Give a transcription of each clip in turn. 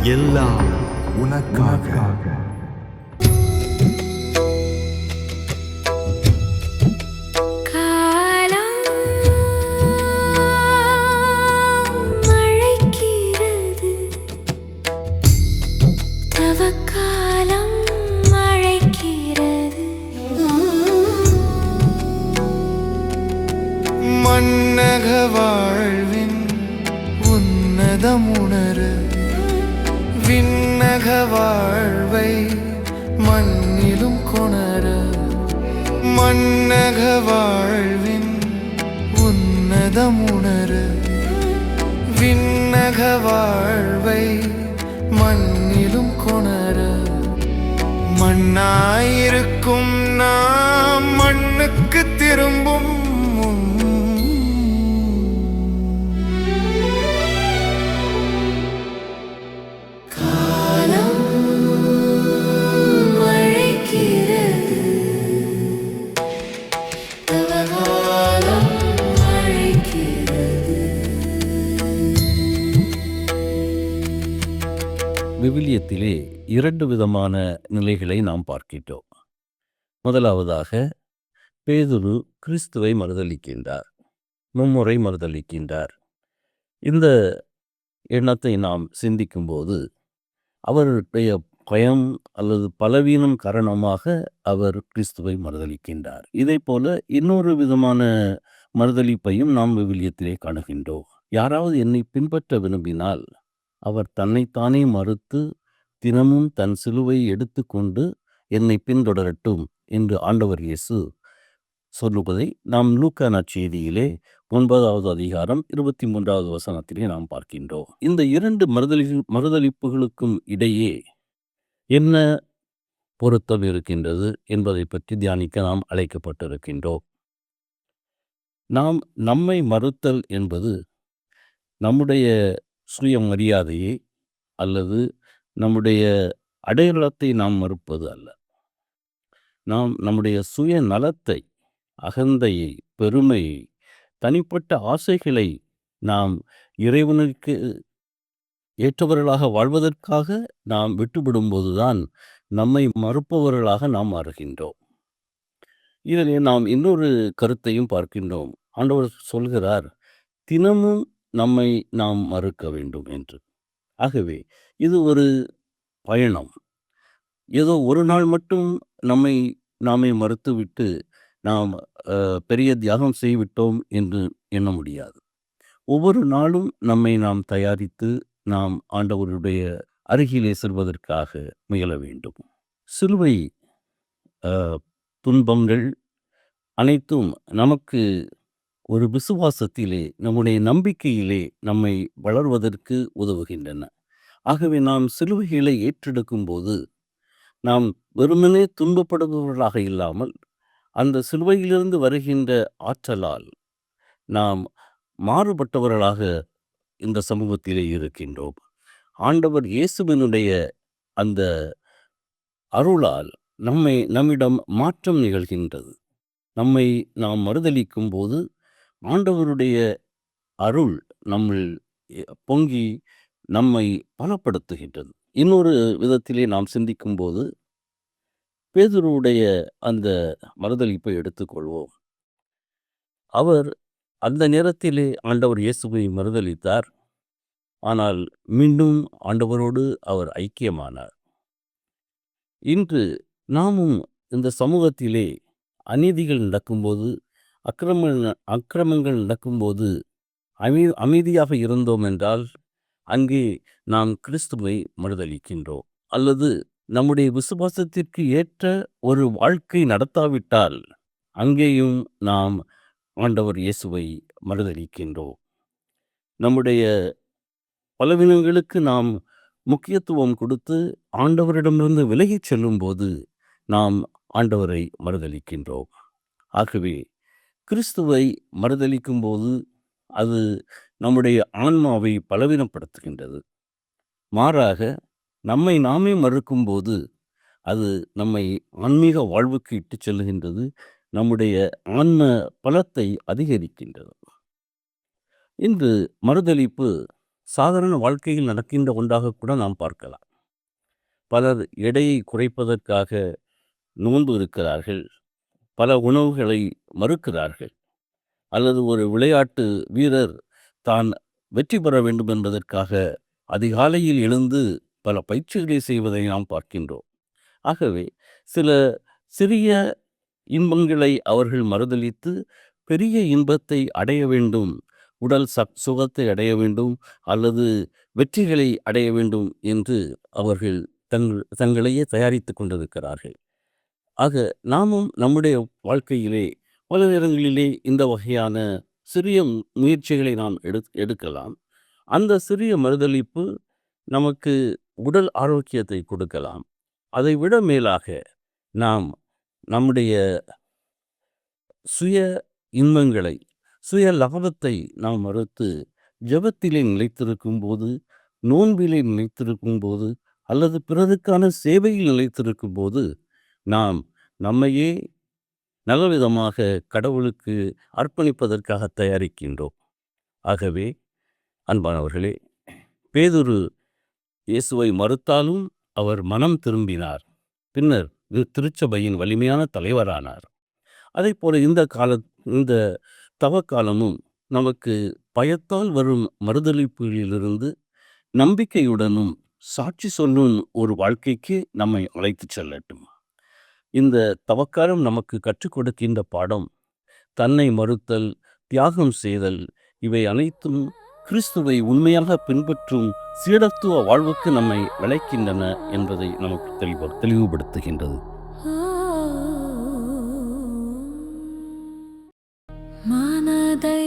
எல்லாம் உனக்காக. காலம் அழைக்கிறது, தவக்காலம் அழைக்கிறது. மன்னக வாழ்வின் உன்னதமுணர விண்ணக வாழ்வை மண்ணிலும் கொணர. மன்னக வாழ்வின் உன்னதமுணர விண்ணக வாழ்வை மண்ணிலும் கொணர. மண்ணாயிருக்கும் நாம் மண்ணுக்கு திரும்பும் காலம் அழைக்கிறது, தவக்காலம் அழைக்கிறது. விவிலியத்திலே 2 விதமான நிலைகளை நாம் பார்க்கின்றோம். முதலாவதாக பேதுரு கிறிஸ்துவை மறுதலிக்கின்றார், மும்முறை மறுதலிக்கின்றார். இந்த எண்ணத்தை நாம் சிந்திக்கும்போது அவருடைய பயம் அல்லது பலவீனம் காரணமாக அவர் கிறிஸ்துவை மறுதலிக்கின்றார். இதை போல இன்னொரு விதமான மறுதலிப்பையும் நாம் விவிலியத்திலே காணுகின்றோம். யாராவது என்னை பின்பற்ற விரும்பினால் அவர் தன்னைத்தானே மறுத்து தினமும் தன் சிலுவை எடுத்துக்கொண்டு என்னை பின்தொடரட்டும் என்று ஆண்டவர் இயேசு சொல்லுவதை நாம் லூக்கா நற்செய்தியிலே 9வது அதிகாரம் 23வது வசனத்திலே நாம் பார்க்கின்றோம். இந்த 2 மறுதலிப்புகளுக்கும் இடையே என்ன பொருத்தம் இருக்கின்றது என்பதை பற்றி தியானிக்க நாம் அழைக்கப்பட்டிருக்கின்றோம். நாம் நம்மை மறுத்தல் என்பது நம்முடைய சுயமரியாதையை அல்லது நம்முடைய அடையாளத்தை நாம் மறுப்பது அல்ல. நாம் நம்முடைய சுயநலத்தை, அகந்தையை, பெருமையை, தனிப்பட்ட ஆசைகளை நாம் இறைவனுக்கு ஏற்றவர்களாக வாழ்வதற்காக நாம் விட்டுவிடும்போதுதான் நம்மை மறுப்பவர்களாக நாம் மாறுகின்றோம். இதிலே நாம் இன்னொரு கருத்தையும் பார்க்கின்றோம். ஆண்டவர் சொல்கிறார், தினமும் நம்மை நாம் மறுக்க வேண்டும் என்று. ஆகவே இது ஒரு பயணம். ஏதோ ஒரு நாள் மட்டும் நம்மை நாமே மறுத்துவிட்டு நாம் பெரிய தியாகம் செய்துவிட்டோம் என்று எண்ண முடியாது. ஒவ்வொரு நாளும் நம்மை நாம் தயாரித்து நாம் ஆண்டவருடைய அருகிலே செல்வதற்காக முயல வேண்டும். சிலுவை துன்பங்கள் அனைத்தும் நமக்கு ஒரு விசுவாசத்திலே, நம்முடைய நம்பிக்கையிலே நம்மை வளர்வதற்கு உதவுகின்றன. ஆகவே நாம் சிலுவைகளை ஏற்றெடுக்கும் போது நாம் வெறுமனே துன்பப்படுபவர்களாக இல்லாமல் அந்த சிலுவையிலிருந்து வருகின்ற ஆற்றலால் நாம் மாறுபட்டவர்களாக இந்த சமூகத்திலே இருக்கின்றோம். ஆண்டவர் இயேசுவினுடைய அந்த அருளால் நம்மிடம் மாற்றம் நிகழ்கின்றது. நம்மை நாம் மறுதலிக்கும் போது ஆண்டவருடைய அருள் நம்மில் பொங்கி நம்மை பலப்படுத்துகின்றது. இன்னொரு விதத்திலே நாம் சிந்திக்கும்போது பேதுருவுடைய அந்த மறுதலிப்பை எடுத்துக்கொள்வோம். அவர் அந்த நேரத்திலே ஆண்டவர் இயேசுவை மறுதலித்தார். ஆனால் மீண்டும் ஆண்டவரோடு அவர் ஐக்கியமானார். இன்று நாமும் இந்த சமூகத்திலே அநீதிகள் நடக்கும்போது, அக்கிரமங்கள் நடக்கும்போது அமைதியாக இருந்தோம் என்றால் அங்கே நாம் கிறிஸ்துவை மறுதலிக்கின்றோம். அல்லது நம்முடைய விசுவாசத்திற்கு ஏற்ற ஒரு வாழ்க்கை நடத்தாவிட்டால் அங்கேயும் நாம் ஆண்டவர் இயேசுவை மறுதலிக்கின்றோம். நம்முடைய பலவீனங்களுக்கு நாம் முக்கியத்துவம் கொடுத்து ஆண்டவரிடமிருந்து விலகிச் செல்லும்போது நாம் ஆண்டவரை மறுதலிக்கின்றோம். ஆகவே கிறிஸ்துவை மறுதலிக்கும் போது அது நம்முடைய ஆன்மாவை பலவீனப்படுத்துகின்றது. மாறாக நம்மை நாமே மறுக்கும்போது அது நம்மை ஆன்மீக வாழ்வுக்கு இட்டு செல்லுகின்றது. நம்முடைய ஆன்ம பலத்தை அதிகரிக்கின்றது. இன்று மறுதலிப்பு சாதாரண வாழ்க்கையில் நடக்கின்ற ஒன்றாக கூட நாம் பார்க்கலாம். பலர் எடையை குறைப்பதற்காக நோன்பு இருக்கிறார்கள், பல உணவுகளை மறுக்கிறார்கள், அல்லது ஒரு விளையாட்டு வீரர் தான் வெற்றி பெற வேண்டும் என்பதற்காக அதிகாலையில் எழுந்து பல பயிற்சிகளை செய்வதை நாம் பார்க்கின்றோம். ஆகவே சில சிறிய இன்பங்களை அவர்கள் மறுதலித்து பெரிய இன்பத்தை அடைய வேண்டும், உடல் சுகத்தை அடைய வேண்டும், அல்லது வெற்றிகளை அடைய வேண்டும் என்று அவர்கள் தங்களையே தயாரித்து கொண்டிருக்கிறார்கள். ஆக நாமும் நம்முடைய வாழ்க்கையிலே பல நேரங்களிலே இந்த வகையான சிறிய முயற்சிகளை நாம் எடுக்கலாம். அந்த சிறிய மறுதலிப்பு நமக்கு உடல் ஆரோக்கியத்தை கொடுக்கலாம். அதை விட மேலாக நாம் நம்முடைய சுய இன்பங்களை, சுய லாபத்தை நாம் மறுத்து ஜெபத்திலே நிலைத்திருக்கும் போது, நோன்பிலே நிலைத்திருக்கும் போது, அல்லது பிறருக்கான சேவையில் நிலைத்திருக்கும் போது நாம் நம்மையே நல்லவிதமாக கடவுளுக்கு அர்ப்பணிப்பதற்காக தயாரிக்கின்றோம். ஆகவே அன்பானவர்களே, பேதுரு இயேசுவை மறுத்தாலும் அவர் மனம் திரும்பினார். பின்னர் திருச்சபையின் வலிமையான தலைவரானார். அதைப்போல இந்த தவக்காலமும் நமக்கு பயத்தால் வரும் மறுதலிப்புகளிலிருந்து நம்பிக்கையுடனும் சாட்சி சொல்லும் ஒரு வாழ்க்கைக்கு நம்மை அழைத்து செல்லட்டும். இந்த தவக்காலம் நமக்கு கற்றுக் கொடுக்கின்ற பாடம் தன்னை மறுத்தல், தியாகம் செய்தல், இவை அனைத்தும் கிறிஸ்துவை உண்மையாக பின்பற்றும் சீடத்துவ வாழ்வுக்கு நம்மை அழைக்கின்றன என்பதை நமக்கு தெளிவுபடுத்துகின்றது. மனதை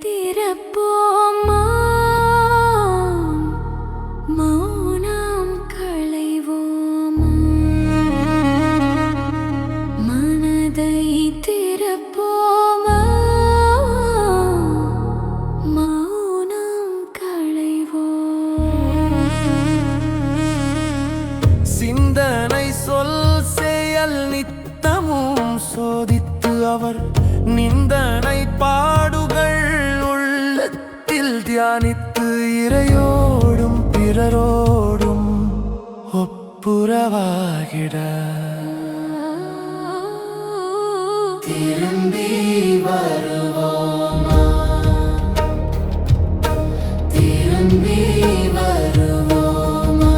திறப்போமா, மௌனம் களைவோமா. மனதை திறப்போமா, மௌனம் களைவோமா. சிந்தனை சொல் செயல் நித்தமும் சோதித்து அவர் நிந்தனை பாடுகள் உள்ளத்தில் தியானித்து இறையோடும் பிறரோடும் ஒப்புரவாகிட திரும்பி வருவோமா, திரும்பி வருவோமா,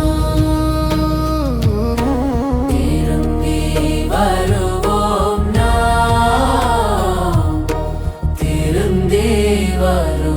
திரும்பி வருவோம் நாம், திரும்பி வருவோம்.